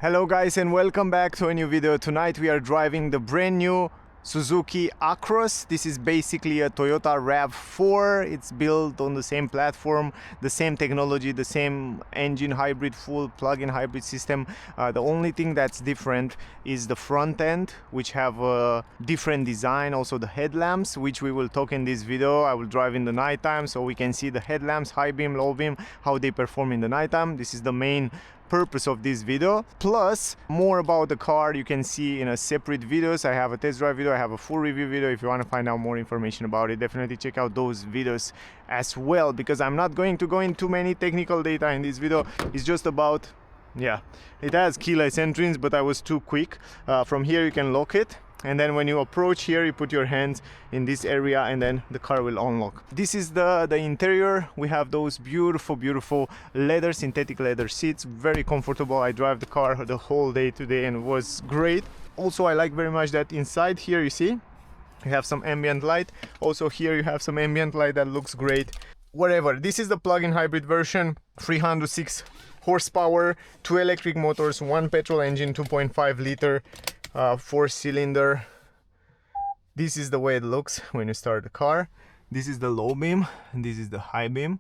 Hello guys and welcome back to a new video. Tonight we are driving the brand new Suzuki Acros. This is basically a Toyota RAV4. It's built on the same platform, the same technology, the same engine hybrid, full plug-in hybrid system. The only thing that's different is the front end, which have a different design. Also the headlamps, which we will talk in this video. I will drive in the nighttime so we can see the headlamps, high beam, low beam, how they perform in the nighttime. This is the main purpose of this video. Plus more about the car you can see in a separate videos. I have a test drive video, I have a full review video. If you want to find out more information about it, definitely check out those videos as well, because I'm not going to go into many technical data in this video. It's just about, yeah, it has keyless entrance, but I was too quick. From here you can lock it, and then when you approach here you put your hands in this area and then the car will unlock. This is the interior. We have those beautiful leather, synthetic leather seats, very comfortable. I drive the car the whole day today and it was great. Also I like very much that inside here you see you have some ambient light. Also here you have some ambient light that looks great. Whatever, this is the plug-in hybrid version, 306 horsepower, 2 electric motors, 1 petrol engine, 2.5 liter, 4-cylinder. This is the way it looks when you start the car. This is the low beam and this is the high beam.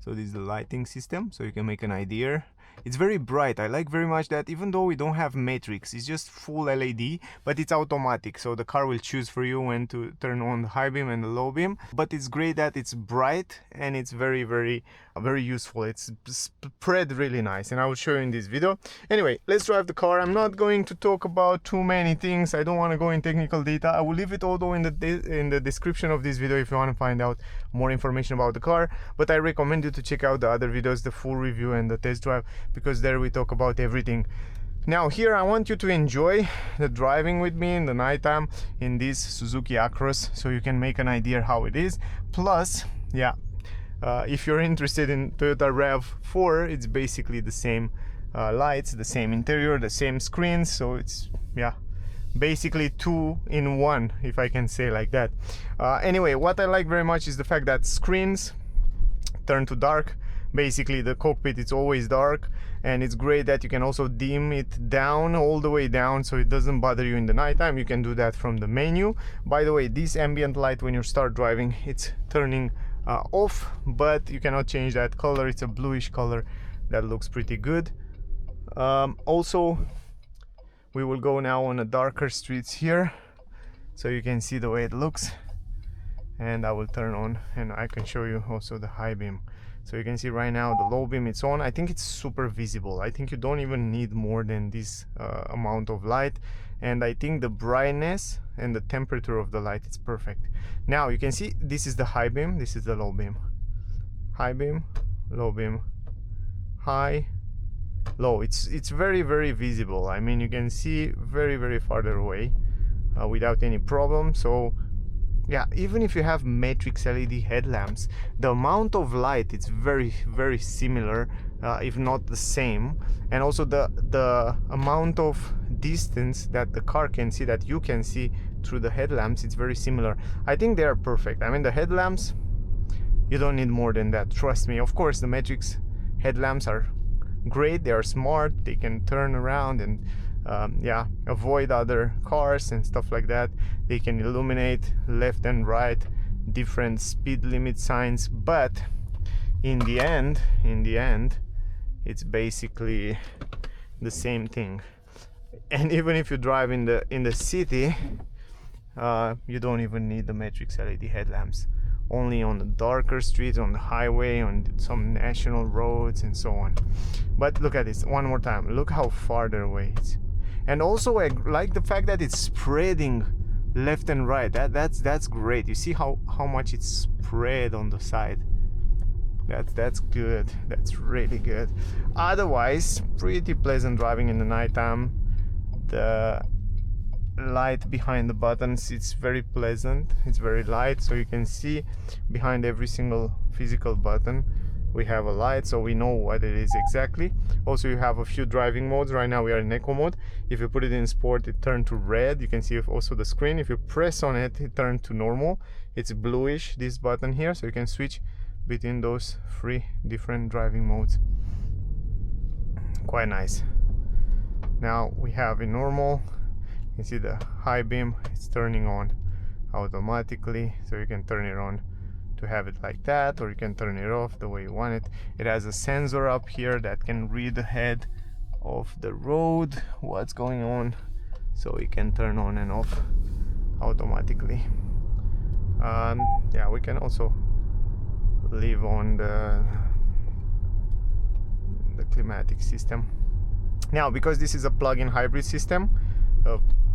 So this is the lighting system, so you can make an idea. It's very bright. I like very much that even though we don't have matrix, it's just full LED, but it's automatic, so the car will choose for you when to turn on the high beam and the low beam. But it's great that it's bright and it's very useful. It's spread really nice, and I will show you in this video. Anyway, let's drive the car. I'm not going to talk about too many things. I don't want to go in technical data. I will leave it all though in the description of this video if you want to find out more information about the car. But I recommend you to check out the other videos, the full review and the test drive, because there we talk about everything. Now here I want you to enjoy the driving with me in the nighttime in this Suzuki Acros, so you can make an idea how it is. Plus, yeah, if you're interested in Toyota RAV4, it's basically the same lights, the same interior, the same screens, so it's, yeah, basically 2 in 1, if I can say like that. Anyway, what I like very much is the fact that screens turn to dark. Basically the cockpit, it's always dark, and it's great that you can also dim it down, all the way down, so it doesn't bother you in the nighttime. You can do that from the menu. By the way, this ambient light, when you start driving, it's turning off, but you cannot change that color. It's a bluish color that looks pretty good. Also we will go now on the darker streets here so you can see the way it looks, and I will turn on and I can show you also the high beam. So you can see right now the low beam, it's on. I think it's super visible. I think you don't even need more than this amount of light, and I think the brightness and the temperature of the light, it's perfect. Now you can see this is the high beam, this is the low beam. High beam, low beam, high, low. It's very visible. I mean, you can see very farther away without any problem. So yeah, even if you have matrix LED headlamps, the amount of light, it's very similar, if not the same. And also the amount of distance that the car can see, that you can see through the headlamps, it's very similar. I think they are perfect. I mean, the headlamps, you don't need more than that, trust me. Of course the matrix headlamps are great, they are smart, they can turn around and yeah, avoid other cars and stuff like that. They can illuminate left and right, different speed limit signs, but in the end it's basically the same thing. And even if you drive in the city, you don't even need the matrix LED headlamps. Only on the darker streets, on the highway, on some national roads and so on. But look at this one more time. Look how farther away it's. And also I like the fact that it's spreading left and right. That's great. You see how much it's spread on the side. That's good. That's really good. Otherwise, pretty pleasant driving in the nighttime. The light behind the buttons, it's very pleasant. It's very light, so you can see behind every single physical button we have a light, so we know what it is exactly. Also you have a few driving modes. Right now we are in eco mode. If you put it in sport, it turned to red. You can see also the screen. If you press on it, it turned to normal. It's bluish, this button here, so you can switch between those 3 different driving modes. Quite nice. Now we have in normal, you can see the high beam, it's turning on automatically, so you can turn it on to have it like that, or you can turn it off the way you want it. It has a sensor up here that can read ahead of the road what's going on, so you can turn on and off automatically. Yeah, we can also leave on the climatic system. Now, because this is a plug-in hybrid system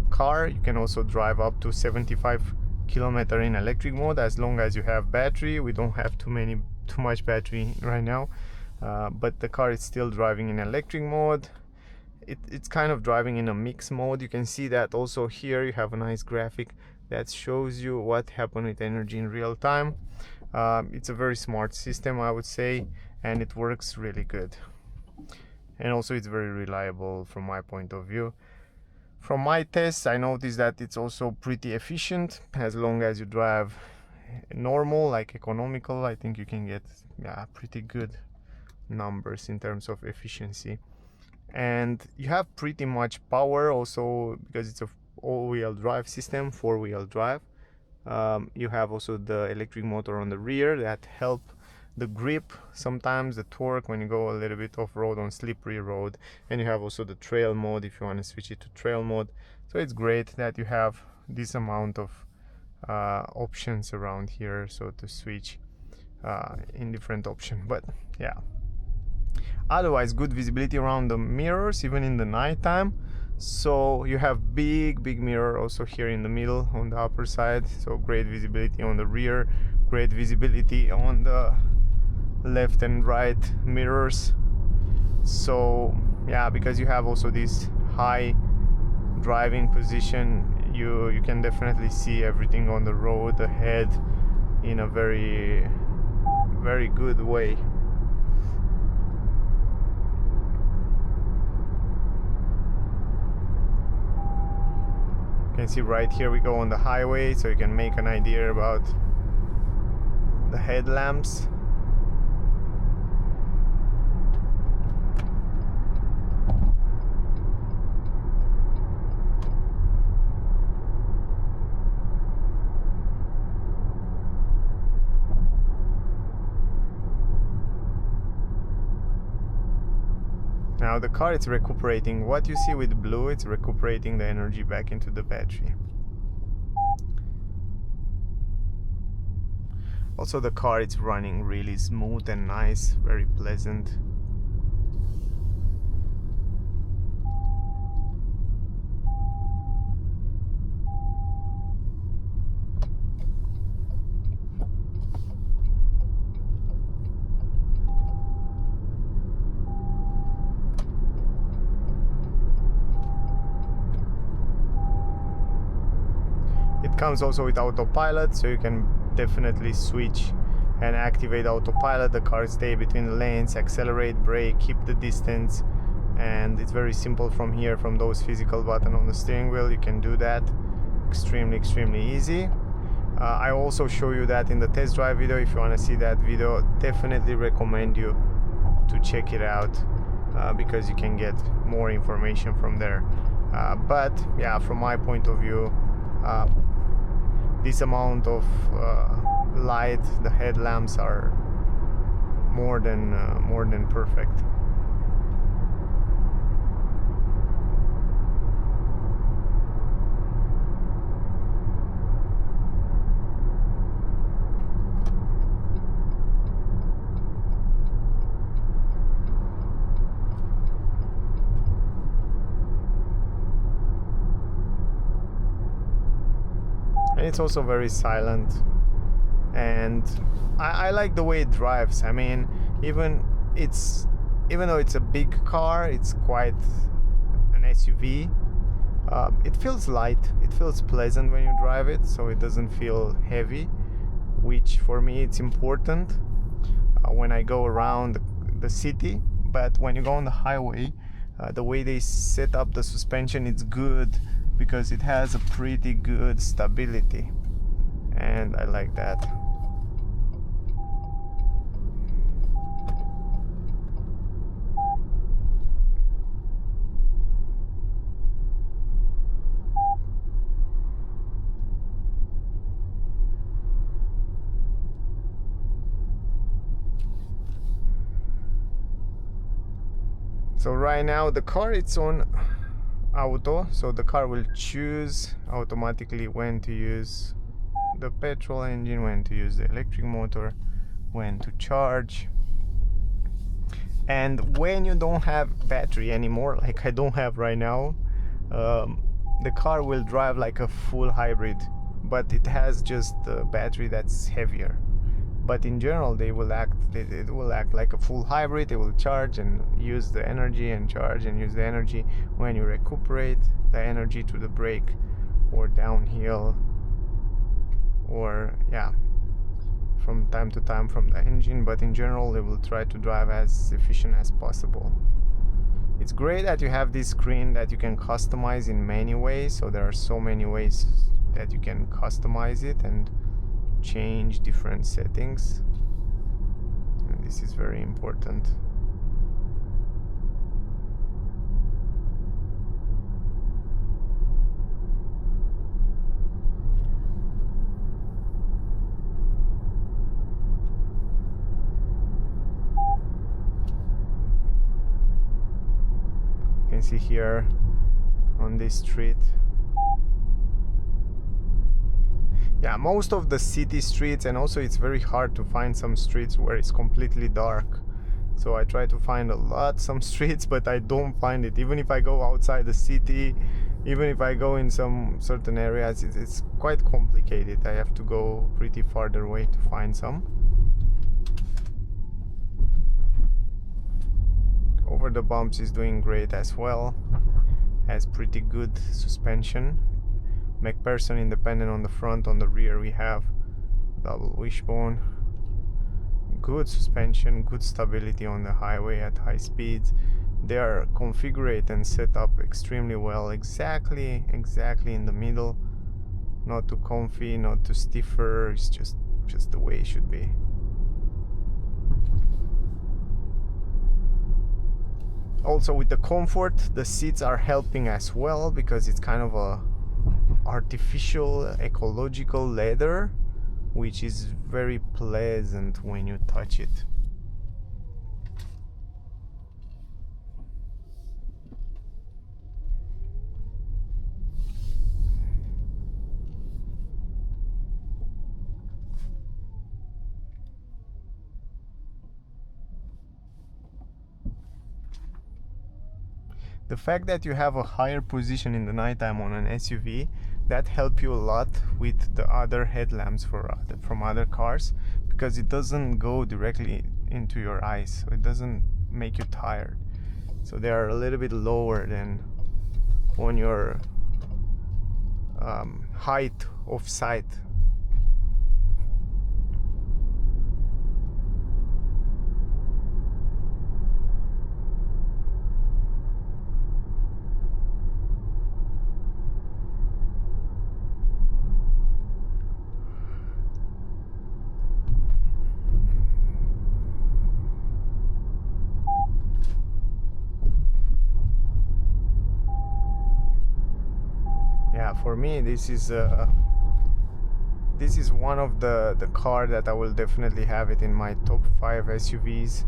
car, you can also drive up to 75 kilometer in electric mode, as long as you have battery. We don't have too much battery right now, but the car is still driving in electric mode. It's kind of driving in a mix mode. You can see that also here. You have a nice graphic that shows you what happened with energy in real time. It's a very smart system, I would say, and it works really good. And also it's very reliable from my point of view. From my tests, I noticed that it's also pretty efficient. As long as you drive normal, like economical, I think you can get pretty good numbers in terms of efficiency. And you have pretty much power also, because it's a all-wheel drive system, four-wheel drive. You have also the electric motor on the rear that help the grip, sometimes the torque when you go a little bit off-road on slippery road. And you have also the trail mode if you want to switch it to trail mode. So it's great that you have this amount of options around here, so to switch in different options. But yeah, otherwise good visibility around the mirrors even in the nighttime. So you have big mirror also here in the middle on the upper side, so great visibility on the rear, great visibility on the left and right mirrors. So yeah, because you have also this high driving position, you can definitely see everything on the road ahead in a very good way. You can see right here we go on the highway, so you can make an idea about the headlamps. Now the car is recuperating. What you see with blue, it's recuperating the energy back into the battery. Also the car is running really smooth and nice, very pleasant. It comes also with autopilot, so you can definitely switch and activate autopilot. The car stay between the lanes, accelerate, brake, keep the distance, and it's very simple from here, from those physical buttons on the steering wheel. You can do that extremely easy. I also show you that in the test drive video. If you want to see that video, definitely recommend you to check it out, because you can get more information from there. But yeah, from my point of view, this amount of light, the headlamps are more than perfect. And it's also very silent, and I like the way it drives. I mean, even though it's a big car, it's quite an SUV. It feels light, it feels pleasant when you drive it, so it doesn't feel heavy, which for me it's important when I go around the city. But when you go on the highway, the way they set up the suspension, it's good, because it has a pretty good stability, and I like that. So right now the car it's on auto, so the car will choose automatically when to use the petrol engine, when to use the electric motor, when to charge. And when you don't have battery anymore, like I don't have right now, the car will drive like a full hybrid, but it has just the battery that's heavier. But in general, it will act like a full hybrid. It will charge and use the energy and charge and use the energy when you recuperate the energy to the brake or downhill, or yeah, from time to time from the engine. But in general, it will try to drive as efficient as possible. It's great that you have this screen that you can customize in many ways. So there are so many ways that you can customize it and change different settings, and this is very important. You can see here on this street, yeah, most of the city streets, and also it's very hard to find some streets where it's completely dark. So I try to find some streets, but I don't find it. Even if I go outside the city, even if I go in some certain areas, it's quite complicated. I have to go pretty farther away to find some. Over the bumps is doing great as well. Has pretty good suspension. MacPherson independent on the front. On the rear we have double wishbone. Good suspension, good stability on the highway at high speeds. They are configured and set up extremely well, exactly in the middle. Not too comfy, not too stiffer. It's just the way it should be. Also with the comfort, the seats are helping as well, because it's kind of a artificial ecological leather, which is very pleasant when you touch it. The fact that you have a higher position in the nighttime on an SUV, that helps you a lot with the other headlamps from other cars, because it doesn't go directly into your eyes, so it doesn't make you tired. So they are a little bit lower than on your height of sight. Yeah, for me this is one of the car that I will definitely have it in my top 5 SUVs.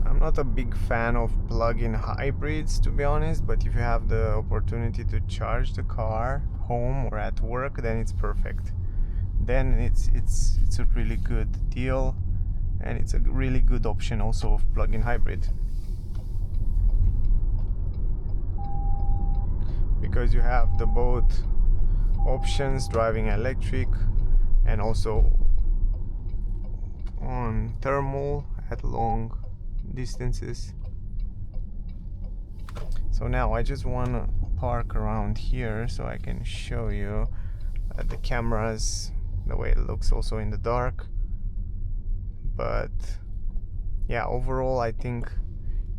I'm not a big fan of plug-in hybrids, to be honest, but if you have the opportunity to charge the car home or at work, then it's perfect. Then it's a really good deal, and it's a really good option also of plug-in hybrid, because you have the both options, driving electric and also on thermal at long distances. So now I just want to park around here so I can show you the cameras, the way it looks also in the dark. But yeah, overall I think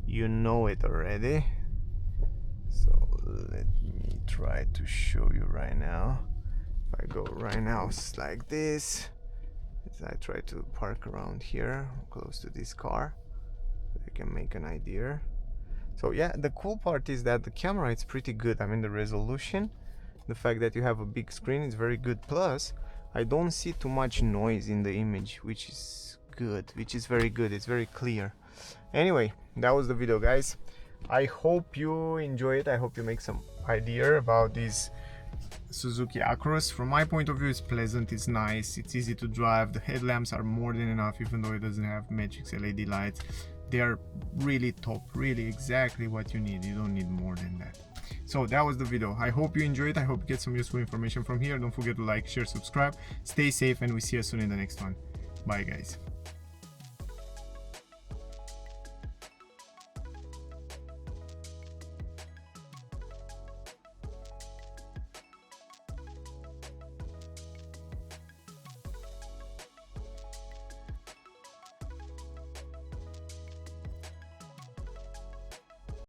you know it already. So let me try to show you right now. If I go right now, it's like this. I try to park around here close to this car so I can make an idea. So yeah, the cool part is that the camera is pretty good. I mean, the resolution, the fact that you have a big screen is very good. Plus, I don't see too much noise in the image, which is good, which is very good. It's very clear. Anyway, that was the video, guys. I hope you enjoy it. I hope you make some idea about this Suzuki Acros. From my point of view, it's pleasant, it's nice, it's easy to drive. The headlamps are more than enough, even though it doesn't have Matrix LED lights. They are really top, really exactly what you need. You don't need more than that. So that was the video. I hope you enjoyed. I hope you get some useful information from here. Don't forget to like, share, subscribe. Stay safe, and we see you soon in the next one. Bye, guys.